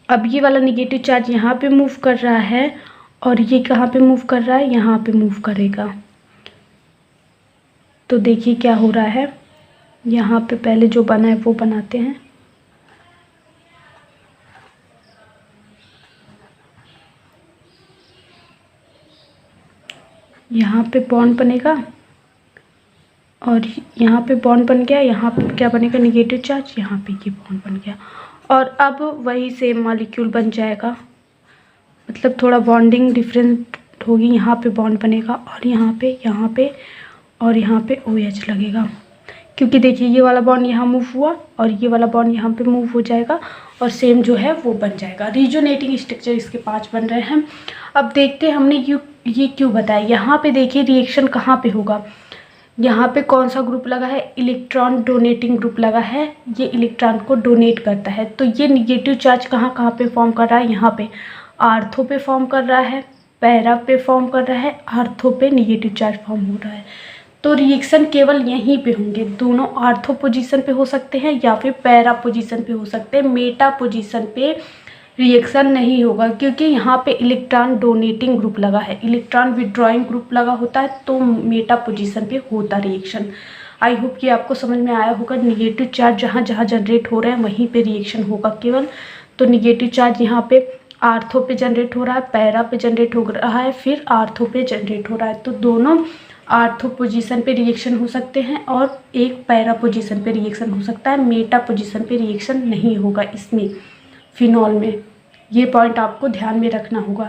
अब ये वाला निगेटिव चार्ज यहाँ पे मूव कर रहा है और ये कहाँ पे मूव कर रहा है, यहाँ पे मूव करेगा। तो देखिए क्या हो रहा है, यहाँ पे पहले जो बना है वो बनाते हैं। यहाँ पे बॉन्ड बनेगा और यहाँ पे बॉन्ड बन गया, यहाँ पे क्या बनेगा, निगेटिव चार्ज, यहाँ पे ये बॉन्ड बन गया। और अब वही सेम मॉलिक्यूल बन जाएगा, मतलब थोड़ा बॉन्डिंग डिफरेंट होगी। यहाँ पे बॉन्ड बनेगा और यहाँ पे और यहाँ पे OH लगेगा, क्योंकि देखिए ये वाला बॉन्ड यहाँ मूव हुआ और ये वाला बॉन्ड यहाँ पे मूव हो जाएगा और सेम जो है वो बन जाएगा। रिजोनेटिंग स्ट्रक्चर इसके 5 बन रहे हैं। अब देखते हैं हमने ये क्यों बताया। यहाँ पे देखिए रिएक्शन कहाँ पे होगा, यहाँ पे कौन सा ग्रुप लगा है, इलेक्ट्रॉन डोनेटिंग ग्रुप लगा है, ये इलेक्ट्रॉन को डोनेट करता है। तो ये निगेटिव चार्ज कहाँ पे फॉर्म कर रहा है, यहाँ पे आर्थो पे फॉर्म कर रहा है, पैरा पे फॉर्म कर रहा है, आर्थो पे निगेटिव चार्ज फॉर्म हो रहा है। तो रिएक्शन केवल यहीं पे होंगे, दोनों आर्थो पोजीशन पे हो सकते हैं या फिर पैरा पोजीशन पे हो सकते हैं। मेटा पोजीशन पे रिएक्शन नहीं होगा, क्योंकि यहाँ पे इलेक्ट्रॉन डोनेटिंग ग्रुप लगा है, इलेक्ट्रॉन विड्रॉइंग ग्रुप लगा होता है, तो मेटा पोजीशन पे होता रिएक्शन। आई होप कि आपको समझ में आया होगा। निगेटिव चार्ज जहाँ जहाँ जनरेट हो रहे हैं वहीं पे रिएक्शन होगा केवल। तो निगेटिव चार्ज यहाँ पे आर्थो पे जनरेट हो रहा है, पैरा पे जनरेट हो रहा है, फिर आर्थो पे जनरेट हो रहा है। तो दोनों आर्थो पोजीशन पे रिएक्शन हो सकते हैं और एक पैरा पोजीशन पे रिएक्शन हो सकता है। मेटा पोजीशन पे रिएक्शन नहीं होगा इसमें, फिनॉल में। ये पॉइंट आपको ध्यान में रखना होगा।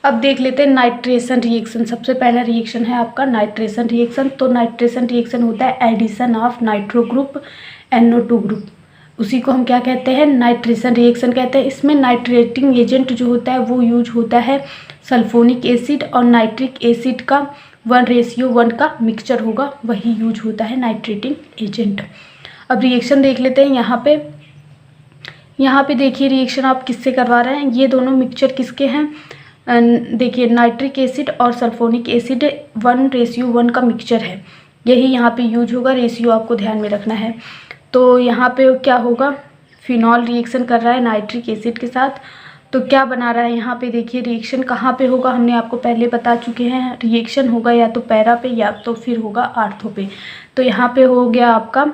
अब देख लेते हैं नाइट्रेशन रिएक्शन। सबसे पहला रिएक्शन है आपका नाइट्रेशन रिएक्शन। तो नाइट्रेशन रिएक्शन होता है addition of nitro group NO2 group, उसी को हम क्या कहते हैं, नाइट्रेशन रिएक्शन कहते हैं। इसमें नाइट्रेटिंग एजेंट जो होता है वो यूज होता है सल्फोनिक एसिड और नाइट्रिक एसिड का 1:1 का मिक्सचर होगा, वही यूज होता है नाइट्रेटिंग एजेंट। अब रिएक्शन देख लेते हैं। यहाँ पे देखिए रिएक्शन आप किससे करवा रहे हैं, ये दोनों मिक्सचर किसके हैं, देखिए नाइट्रिक एसिड और सल्फोनिक एसिड 1:1 का मिक्सचर है। यही यहाँ पे यूज होगा, रेशियो आपको ध्यान में रखना है। तो यहाँ पे क्या होगा, फिनॉल रिएक्शन कर रहा है नाइट्रिक एसिड के साथ, तो क्या बना रहा है यहाँ पे देखिए, रिएक्शन कहाँ पे होगा हमने आपको पहले बता चुके हैं, रिएक्शन होगा या तो पैरा पे या तो फिर होगा आर्थो पे। तो यहाँ पे हो गया आपका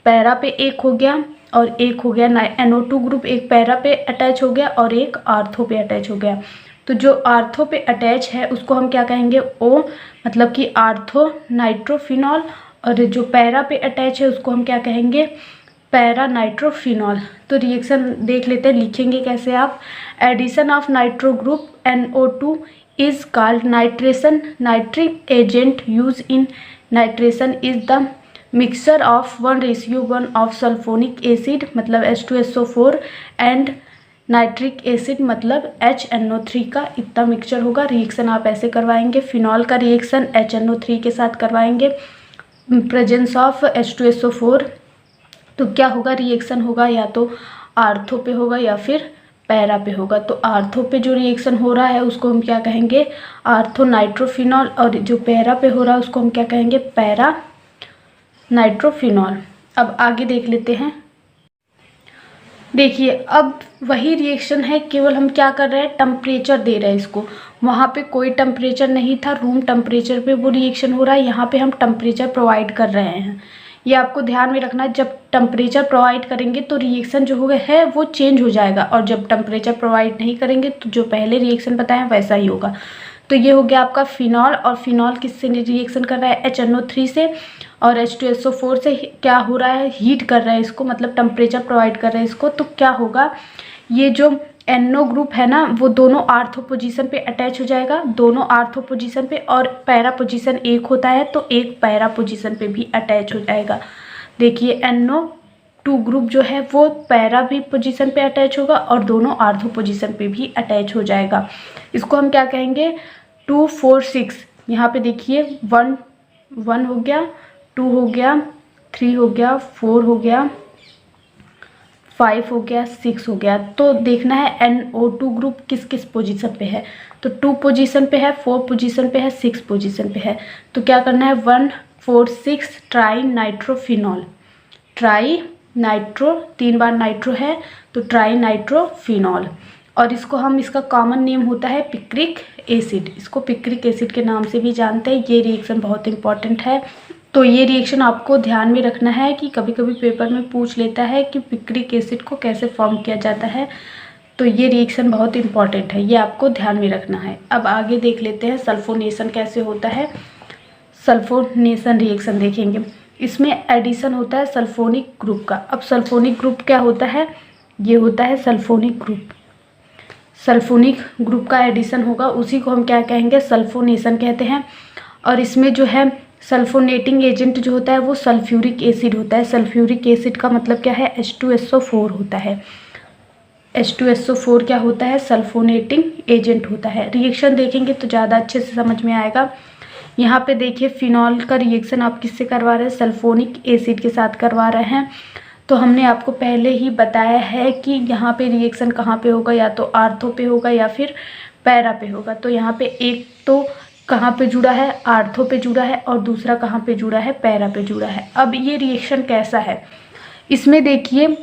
पैरा पे एक हो गया और एक हो गया NO2 ग्रुप, एक पैरा पे अटैच हो गया और एक आर्थो पे अटैच हो गया। तो जो आर्थो पे अटैच है उसको हम क्या कहेंगे, O, मतलब कि आर्थो नाइट्रोफिनॉल, और जो पैरा पे अटैच है उसको हम क्या कहेंगे, पैरा नाइट्रोफिनॉल। तो रिएक्शन देख लेते हैं, लिखेंगे कैसे आप, addition of nitro group NO2 is called nitration, nitric agent use in nitration is the mixture of 1:1 of sulphonic acid मतलब H2SO4 एंड नाइट्रिक एसिड मतलब HNO3 का इतना मिक्सचर होगा। रिएक्शन आप ऐसे करवाएंगे, फिनॉल का रिएक्शन HNO3 के साथ करवाएंगे, प्रेजेंस ऑफ H2SO4, तो क्या होगा, रिएक्शन होगा या तो आर्थो पे होगा या फिर पैरा पे होगा। तो आर्थो पे जो रिएक्शन हो रहा है उसको हम क्या कहेंगे, आर्थो नाइट्रोफिनॉल, और जो पैरा पे हो रहा है उसको हम क्या कहेंगे, पैरा नाइट्रोफिनॉल। अब आगे देख लेते हैं, देखिए अब वही रिएक्शन है, केवल हम क्या कर रहे हैं, टेम्परेचर दे रहे हैं इसको, वहाँ पे कोई टेम्परेचर नहीं था, रूम टेम्परेचर पे वो रिएक्शन हो रहा है, यहाँ पे हम टेम्परेचर प्रोवाइड कर रहे हैं। ये आपको ध्यान में रखना है, जब टेम्परेचर प्रोवाइड करेंगे तो रिएक्शन जो होगा है वो चेंज हो जाएगा, और जब टेम्परेचर प्रोवाइड नहीं करेंगे तो जो पहले रिएक्शन बताएं वैसा ही होगा। तो ये हो गया आपका फिनॉल, और फिनॉल किससे रिएक्शन कर रहा है, HNO3 से, और H2SO4 से क्या हो रहा है, हीट कर रहा है इसको, मतलब टेम्परेचर प्रोवाइड कर रहा है इसको। तो क्या होगा, ये जो NO ग्रुप है ना वो दोनों आर्थो पोजीशन पे अटैच हो जाएगा, दोनों आर्थो पोजीशन पे, और पैरा पोजीशन एक होता है तो एक पैरा पोजीशन पे भी अटैच हो जाएगा। देखिए NO2 ग्रुप जो है वो पैरा भी पोजीशन पे अटैच होगा और दोनों आर्थो पोजीशन पे भी अटैच हो जाएगा। इसको हम क्या कहेंगे, 2 4 6, यहाँ पे देखिए 1 1 हो गया, 2 हो गया, 3 हो गया, 4 हो गया, 5 हो गया, 6 हो गया। तो देखना है NO2 ग्रुप किस किस पोजीशन पे है, तो 2 पोजीशन पे है, 4 पोजीशन पे है, 6 पोजीशन पे है। तो क्या करना है, 1 4 6 ट्राई नाइट्रोफिनॉल, ट्राई नाइट्रो, 3 बार नाइट्रो है तो ट्राई नाइट्रोफिनॉल, और इसको हम, इसका कॉमन नेम होता है पिक्रिक एसिड, इसको पिक्रिक एसिड के नाम से भी जानते हैं। ये रिएक्शन बहुत इंपॉर्टेंट है, तो ये रिएक्शन आपको ध्यान में रखना है कि कभी कभी पेपर में पूछ लेता है कि पिक्रिक एसिड को कैसे फॉर्म किया जाता है, तो ये रिएक्शन बहुत इंपॉर्टेंट है, ये आपको ध्यान में रखना है। अब आगे देख लेते हैं सल्फोनेशन कैसे होता है। सल्फोनेशन रिएक्शन देखेंगे, इसमें एडिशन होता है सल्फोनिक ग्रुप का। अब सल्फोनिक ग्रुप क्या होता है, ये होता है सल्फोनिक ग्रुप, सल्फोनिक ग्रुप का एडिशन होगा, उसी को हम क्या कहेंगे, सल्फोनेशन कहते हैं। और इसमें जो है सल्फोनेटिंग एजेंट जो होता है वो सल्फ्यूरिक एसिड होता है। सल्फ्यूरिक एसिड का मतलब क्या है, H2SO4 होता है। H2SO4 क्या होता है, सल्फोनेटिंग एजेंट होता है। रिएक्शन देखेंगे तो ज़्यादा अच्छे से समझ में आएगा। यहाँ पे देखिए फिनॉल का रिएक्शन आप किससे करवा रहे हैं, सल्फोनिक एसिड के साथ करवा रहे हैं। तो हमने आपको पहले ही बताया है कि यहाँ पे रिएक्शन कहाँ पे होगा, या तो आर्थो पे होगा या फिर पैरा पे होगा। तो यहाँ पे एक तो कहाँ पे जुड़ा है, आर्थो पे जुड़ा है, और दूसरा कहाँ पे जुड़ा है, पैरा पे जुड़ा है। अब ये रिएक्शन कैसा है, इसमें देखिए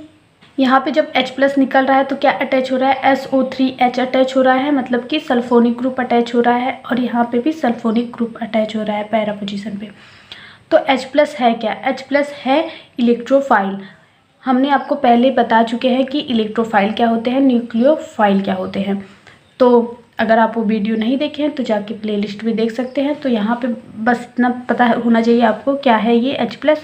यहाँ पे जब H+ निकल रहा है तो क्या अटैच हो रहा है, SO3H अटैच हो रहा है, मतलब कि सल्फोनिक ग्रुप अटैच हो रहा है, और यहाँ पे भी सल्फोनिक ग्रुप अटैच हो रहा है पैरा पोजीशन पे। तो H+ है क्या, H+ है इलेक्ट्रोफाइल। हमने आपको पहले बता चुके हैं कि इलेक्ट्रोफाइल क्या होते हैं, न्यूक्लियोफाइल क्या होते हैं। तो अगर आप वो वीडियो नहीं देखे हैं तो जाके प्लेलिस्ट में देख सकते हैं। तो यहाँ पे बस इतना पता होना चाहिए आपको क्या है ये, H+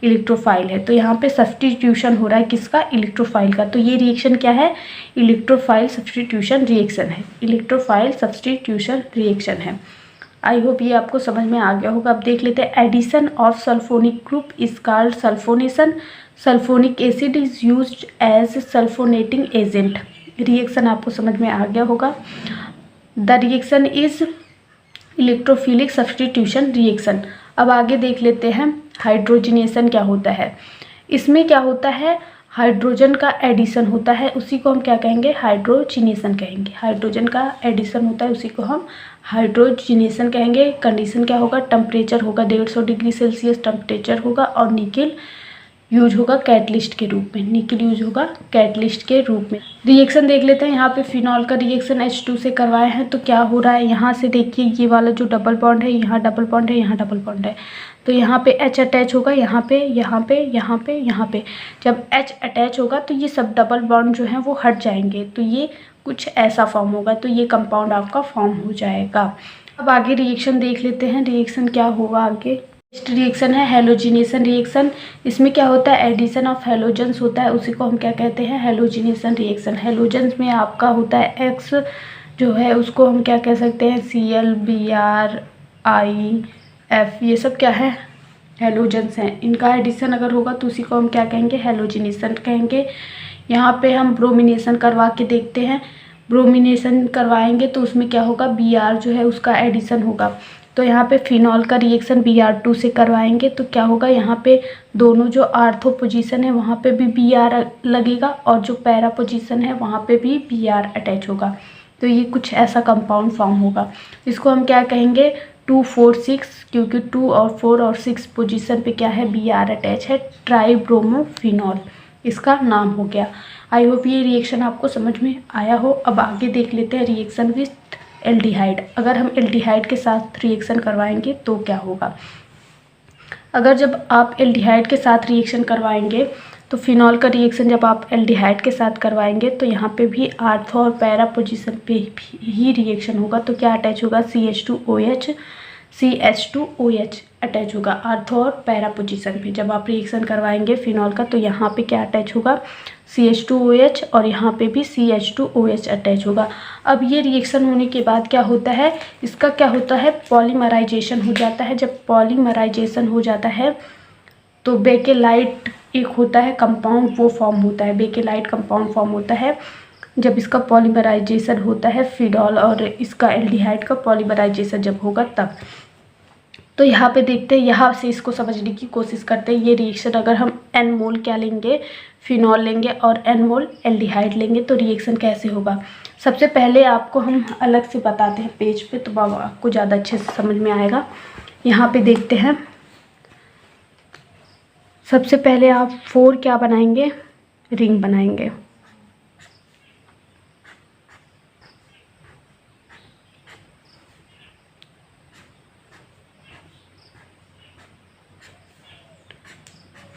इलेक्ट्रोफाइल है। तो यहाँ पे सब्स्टिट्यूशन हो रहा है किसका, इलेक्ट्रोफाइल का। तो ये रिएक्शन क्या है, इलेक्ट्रोफाइल सब्स्टिट्यूशन रिएक्शन है, इलेक्ट्रोफाइल सब्स्टिट्यूशन रिएक्शन है। आई होप ये आपको समझ में आ गया होगा। अब देख लेते हैं, addition of sulphonic group is called sulphonation, sulphonic acid is used as sulphonating agent. Reaction आपको समझ में आ गया होगा। The reaction is electrophilic substitution reaction. अब आगे देख लेते हैं हाइड्रोजनेशन क्या होता है। इसमें क्या होता है, हाइड्रोजन का एडिशन होता है उसी को हम क्या कहेंगे, हाइड्रोजिनेशन कहेंगे। हाइड्रोजन का एडिशन होता है उसी को हम हाइड्रोजिनेशन कहेंगे। कंडीशन क्या होगा, टेम्परेचर होगा 150 डिग्री सेल्सियस टेम्परेचर होगा, और निकेल यूज होगा कैटलिस्ट के रूप में। निकेल यूज होगा कैटलिस्ट के रूप में। रिएक्शन देख लेते हैं। यहाँ पे फिनॉल का रिएक्शन H2 से करवाए हैं तो क्या हो रहा है, यहाँ से देखिए ये वाला जो डबल बॉन्ड है, यहाँ डबल बॉन्ड है, यहाँ डबल बॉन्ड है, तो यहाँ पे H अटैच होगा, यहाँ पे, यहाँ पे, यहाँ पे, यहाँ पे। जब H अटैच होगा तो ये सब डबल बॉन्ड जो हैं वो हट जाएंगे, तो ये कुछ ऐसा फॉर्म होगा, तो ये कंपाउंड आपका फॉर्म हो जाएगा। अब आगे रिएक्शन देख लेते हैं। रिएक्शन क्या होगा आगे, नेक्स्ट रिएक्शन है हेलोजिनेशन रिएक्शन। इसमें क्या होता है, एडिशन ऑफ हेलोजन्स होता है, उसी को हम क्या कहते हैं, हेलोजिनेशन रिएक्शन। हेलोजन्स में आपका होता है एक्स जो है उसको हम क्या कह सकते हैं, Cl Br I F, ये सब क्या है, हेलोजन्स हैं। इनका एडिशन अगर होगा तो उसी को हम क्या कहेंगे, हेलोजिनेशन कहेंगे। यहाँ पे हम ब्रोमिनेशन करवा के देखते हैं। ब्रोमिनेशन करवाएंगे तो उसमें क्या होगा, Br जो है उसका एडिशन होगा। तो यहाँ पे फिनॉल का रिएक्शन Br2 से करवाएंगे तो क्या होगा, यहाँ पे दोनों जो आर्थो पोजीशन है वहाँ पे भी Br लगेगा, और जो पैरा पोजीशन है वहाँ पे भी Br अटैच होगा, तो ये कुछ ऐसा कंपाउंड फॉर्म होगा। इसको हम क्या कहेंगे, 2 4 6, क्योंकि 2 और 4 और 6 पोजीशन पे क्या है, Br अटैच है, ट्राइब्रोमोफिनॉल इसका नाम हो गया। आई होप ये रिएक्शन आपको समझ में आया हो। अब आगे देख लेते हैं रिएक्शन विथ एल्डिहाइड। अगर हम एल्डिहाइड के साथ रिएक्शन करवाएंगे तो क्या होगा, अगर जब आप एल्डिहाइड के साथ रिएक्शन करवाएंगे तो फिनॉल का रिएक्शन जब आप एल्डिहाइड के साथ करवाएंगे तो यहाँ पे भी आर्थो और पैरा पोजीशन पे ही रिएक्शन होगा, तो क्या अटैच होगा, CH2OH अटैच होगा आर्थो और पैरा पोजीशन पे। जब आप रिएक्शन करवाएंगे फिनॉल का तो यहाँ पे क्या अटैच होगा, CH2OH, और यहाँ पे भी CH2OH अटैच होगा। अब ये रिएक्शन होने के बाद क्या होता है, इसका क्या होता है, पॉलीमराइजेशन हो जाता है। जब पॉलीमराइजेशन हो जाता है तो बेकेलाइट एक होता है कंपाउंड, वो फॉर्म होता है, बेकेलाइट कंपाउंड फॉर्म होता है जब इसका पॉलीमराइजेशन होता है फिनॉल और इसका एल्डिहाइड का पॉलीमराइजेशन जब होगा तब। तो यहाँ पे देखते हैं, यहाँ से इसको समझने की कोशिश करते हैं। ये रिएक्शन अगर हम n मोल क्या लेंगे, फिनॉल लेंगे, और n मोल एल्डिहाइड लेंगे तो रिएक्शन कैसे होगा। सबसे पहले आपको हम अलग से बताते हैं पेज पे, तो आपको ज़्यादा अच्छे से समझ में आएगा। यहाँ पे देखते हैं, सबसे पहले आप 4 क्या बनाएंगे, रिंग बनाएंगे।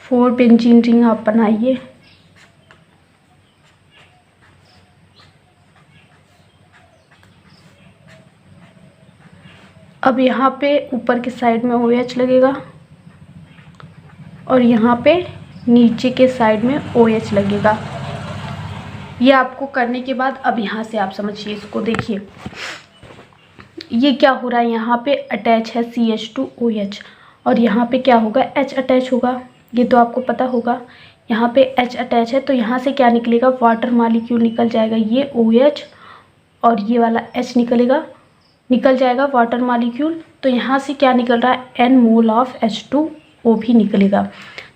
फोर बेंजीन रिंग आप बनाइए। अब यहाँ पे ऊपर के साइड में OH लगेगा और यहाँ पे नीचे के साइड में OH लगेगा। ये आपको करने के बाद अब यहाँ से आप समझिए इसको, देखिए ये क्या हो रहा है, यहाँ पे अटैच है CH2OH और यहाँ पे क्या होगा, H अटैच होगा, ये तो आपको पता होगा। यहाँ पे H अटैच है तो यहाँ से क्या निकलेगा, वाटर मॉलिक्यूल निकल जाएगा, ये OH और ये वाला H निकल जाएगा वाटर मॉलिक्यूल। तो यहाँ से क्या निकल रहा है, N मोल ऑफ H2O भी निकलेगा।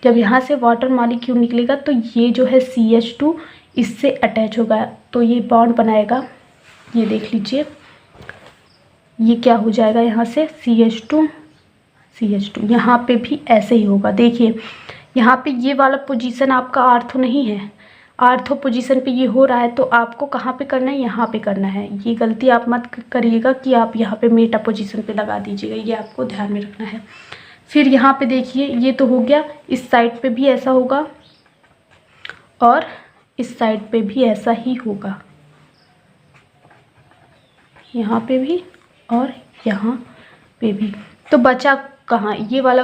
जब यहाँ से वाटर मॉलिक्यूल निकलेगा तो ये जो है CH2 इससे अटैच होगा, तो ये बॉन्ड बनाएगा। ये देख लीजिए, ये क्या हो जाएगा, यहाँ से CH2 यहाँ पे भी ऐसे ही होगा। देखिए यहाँ पे ये वाला पोजीशन आपका आर्थो नहीं है, आर्थो पोजीशन पे ये हो रहा है, तो आपको कहाँ पे करना है, यहाँ पे करना है। ये गलती आप मत करिएगा कि आप यहाँ पे मेटा पोजीशन पे लगा दीजिएगा, ये आपको ध्यान में रखना है। फिर यहाँ पे देखिए, ये तो हो गया, इस साइड पे भी ऐसा होगा और इस साइड पे भी ऐसा ही होगा, यहाँ पे भी और यहाँ पे भी। तो बचा कहाँ, ये वाला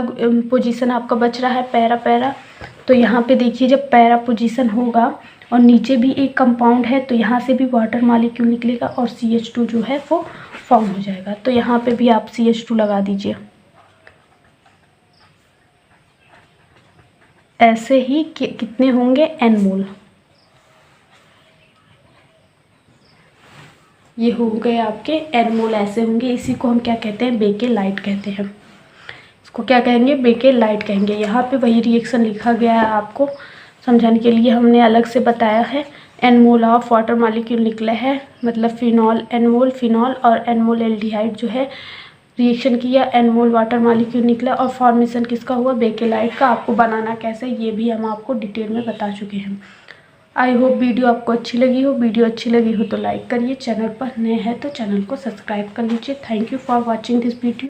पोजीशन आपका बच रहा है पैरा। तो यहाँ पे देखिए, जब पैरा पोजीशन होगा और नीचे भी एक कंपाउंड है तो यहाँ से भी वाटर मॉलिक्यूल निकलेगा और CH2 जो है वो फॉर्म हो जाएगा। तो यहाँ पे भी आप CH2 लगा दीजिए। ऐसे ही कितने होंगे, N मोल। ये हो गए आपके N मोल, ऐसे होंगे। इसी को हम क्या कहते हैं, बेकेलाइट कहते हैं। इसको क्या कहेंगे, बेकेलाइट कहेंगे। यहाँ पे वही रिएक्शन लिखा गया है, आपको समझाने के लिए हमने अलग से बताया है। N mole of water molecule निकला है, मतलब फिनॉल, एन मोल फिनॉल और एन मोल एल्डिहाइड जो है रिएक्शन किया, एन मोल वाटर मॉलिक्यूल निकला और फॉर्मेशन किसका हुआ, बेकेलाइट का। आपको बनाना कैसे ये भी हम आपको डिटेल में बता चुके हैं। आई होप वीडियो आपको अच्छी लगी हो। वीडियो अच्छी लगी हो तो लाइक करिए, चैनल पर नए हैं तो चैनल को सब्सक्राइब कर लीजिए। Thank you for watching this video.